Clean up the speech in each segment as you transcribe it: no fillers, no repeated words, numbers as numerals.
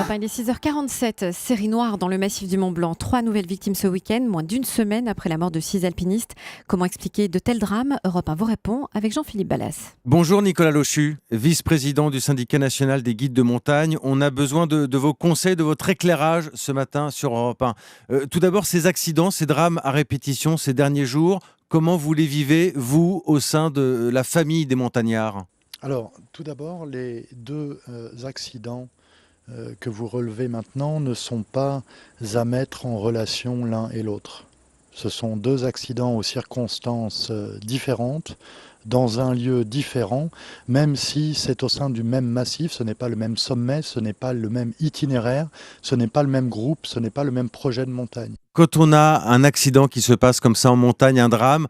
Europe 1, il est 6h47. Série noire dans le massif du Mont-Blanc. 3 nouvelles victimes ce week-end, moins d'une semaine après la mort de 6 alpinistes. Comment expliquer de tels drames? Europe 1 vous répond avec Jean-Philippe Ballas. Bonjour Nicolas Lochu, vice-président du syndicat national des guides de montagne. On a besoin de vos conseils, de votre éclairage ce matin sur Europe 1. Tout d'abord, ces accidents, ces drames à répétition ces derniers jours, comment vous les vivez, vous, au sein de la famille des montagnards? Alors, tout d'abord, les deux accidents que vous relevez maintenant ne sont pas à mettre en relation l'un et l'autre. Ce sont deux accidents aux circonstances différentes, dans un lieu différent, même si c'est au sein du même massif, ce n'est pas le même sommet, ce n'est pas le même itinéraire, ce n'est pas le même groupe, ce n'est pas le même projet de montagne. Quand on a un accident qui se passe comme ça en montagne, un drame,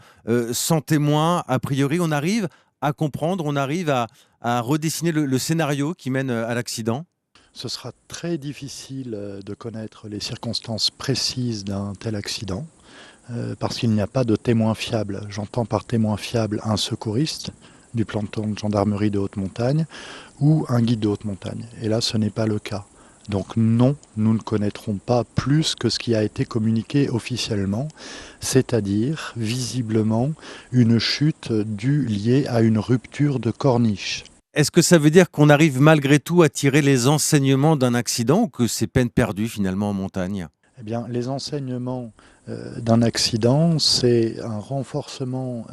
sans témoin, a priori, on arrive à comprendre, on arrive à redessiner le scénario qui mène à l'accident? Ce sera très difficile de connaître les circonstances précises d'un tel accident, parce qu'il n'y a pas de témoin fiable. J'entends par témoin fiable un secouriste du peloton de gendarmerie de haute montagne ou un guide de haute montagne. Et là, ce n'est pas le cas. Donc non, nous ne connaîtrons pas plus que ce qui a été communiqué officiellement, c'est-à-dire visiblement une chute due liée à une rupture de corniche. Est-ce que ça veut dire qu'on arrive malgré tout à tirer les enseignements d'un accident ou que c'est peine perdue finalement en montagne? Eh bien, les enseignements d'un accident, c'est un renforcement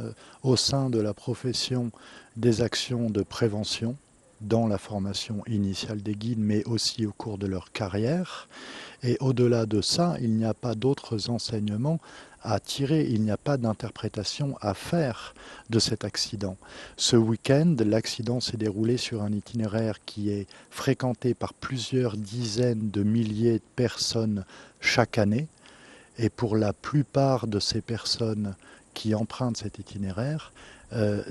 au sein de la profession des actions de prévention dans la formation initiale des guides, mais aussi au cours de leur carrière. Et au-delà de ça, il n'y a pas d'autres enseignements à tirer, il n'y a pas d'interprétation à faire de cet accident. Ce week-end, l'accident s'est déroulé sur un itinéraire qui est fréquenté par plusieurs dizaines de milliers de personnes chaque année. Et pour la plupart de ces personnes qui empruntent cet itinéraire,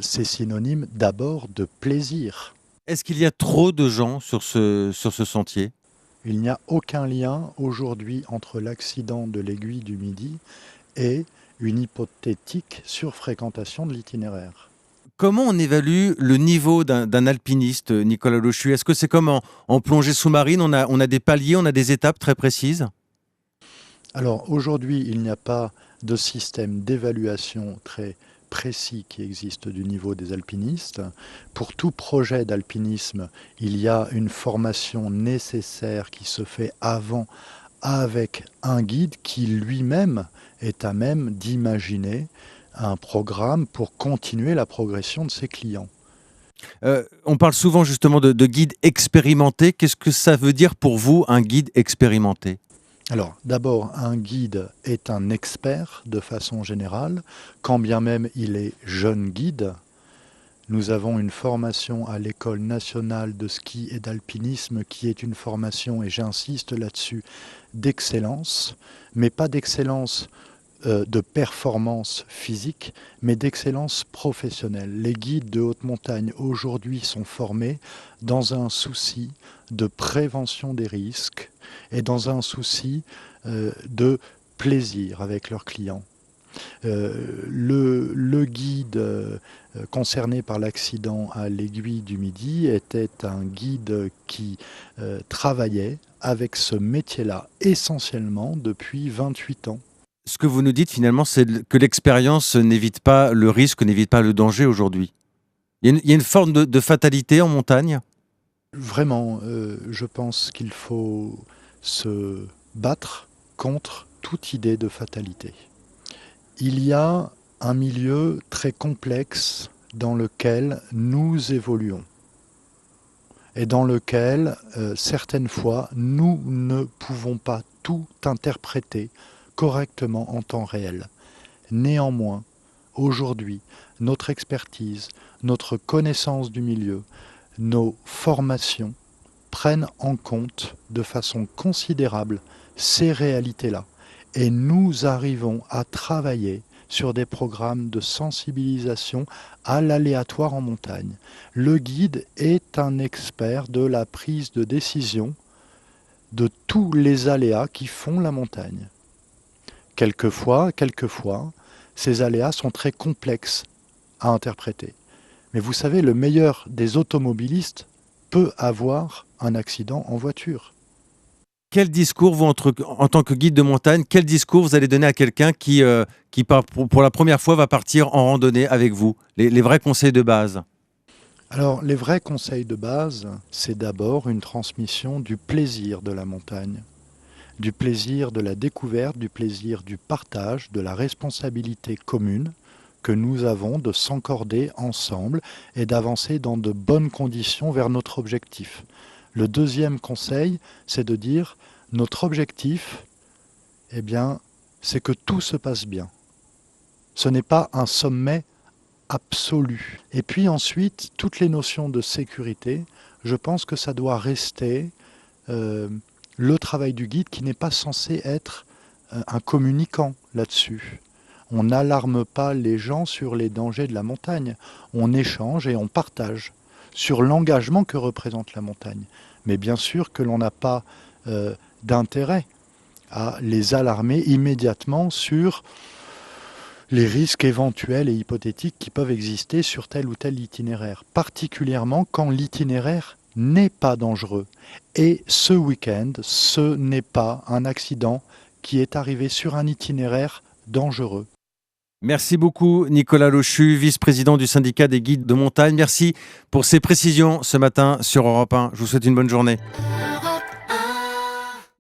c'est synonyme d'abord de plaisir. Est-ce qu'il y a trop de gens sur ce sentier? Il n'y a aucun lien aujourd'hui entre l'accident de l'Aiguille du Midi et une hypothétique surfréquentation de l'itinéraire. Comment on évalue le niveau d'un alpiniste, Nicolas Lochu? Est-ce que c'est comme en plongée sous-marine, on a des paliers, on a des étapes très précises? Alors aujourd'hui, il n'y a pas de système d'évaluation très précis qui existe du niveau des alpinistes. Pour tout projet d'alpinisme, il y a une formation nécessaire qui se fait avant avec un guide qui lui-même est à même d'imaginer un programme pour continuer la progression de ses clients. On parle souvent justement de guide expérimenté. Qu'est-ce que ça veut dire pour vous, un guide expérimenté? Alors, d'abord, un guide est un expert de façon générale, quand bien même il est jeune guide. Nous avons une formation à l'École nationale de ski et d'alpinisme qui est une formation, et j'insiste là-dessus, d'excellence, mais pas d'excellence de performance physique, mais d'excellence professionnelle. Les guides de haute montagne aujourd'hui sont formés dans un souci de prévention des risques et dans un souci de plaisir avec leurs clients. Le guide concerné par l'accident à l'Aiguille du Midi était un guide qui travaillait avec ce métier-là essentiellement depuis 28 ans. Ce que vous nous dites finalement, c'est que l'expérience n'évite pas le risque, n'évite pas le danger aujourd'hui. Il y a une forme de fatalité en montagne? Vraiment, je pense qu'il faut se battre contre toute idée de fatalité. Il y a un milieu très complexe dans lequel nous évoluons et dans lequel, certaines fois, nous ne pouvons pas tout interpréter correctement en temps réel. Néanmoins, aujourd'hui, notre expertise, notre connaissance du milieu, nos formations prennent en compte de façon considérable ces réalités-là. Et nous arrivons à travailler sur des programmes de sensibilisation à l'aléatoire en montagne. Le guide est un expert de la prise de décision de tous les aléas qui font la montagne. Quelquefois, ces aléas sont très complexes à interpréter. Mais vous savez, le meilleur des automobilistes peut avoir un accident en voiture. quel discours, vous, en tant que guide de montagne, quel discours vous allez donner à quelqu'un qui pour la première fois, va partir en randonnée avec vous? Les vrais conseils de base. Alors, les vrais conseils de base, c'est d'abord une transmission du plaisir de la montagne, du plaisir de la découverte, du plaisir du partage, de la responsabilité commune que nous avons de s'encorder ensemble et d'avancer dans de bonnes conditions vers notre objectif. Le deuxième conseil, c'est de dire notre objectif, eh bien, c'est que tout se passe bien. Ce n'est pas un sommet absolu. Et puis ensuite, toutes les notions de sécurité, je pense que ça doit rester le travail du guide qui n'est pas censé être un communicant là-dessus. On n'alarme pas les gens sur les dangers de la montagne. On échange et on partage sur l'engagement que représente la montagne. Mais bien sûr que l'on n'a pas d'intérêt à les alarmer immédiatement sur les risques éventuels et hypothétiques qui peuvent exister sur tel ou tel itinéraire, particulièrement quand l'itinéraire n'est pas dangereux. Et ce week-end, ce n'est pas un accident qui est arrivé sur un itinéraire dangereux. Merci beaucoup Nicolas Lochu, vice-président du syndicat des guides de montagne. Merci pour ces précisions ce matin sur Europe 1. Je vous souhaite une bonne journée.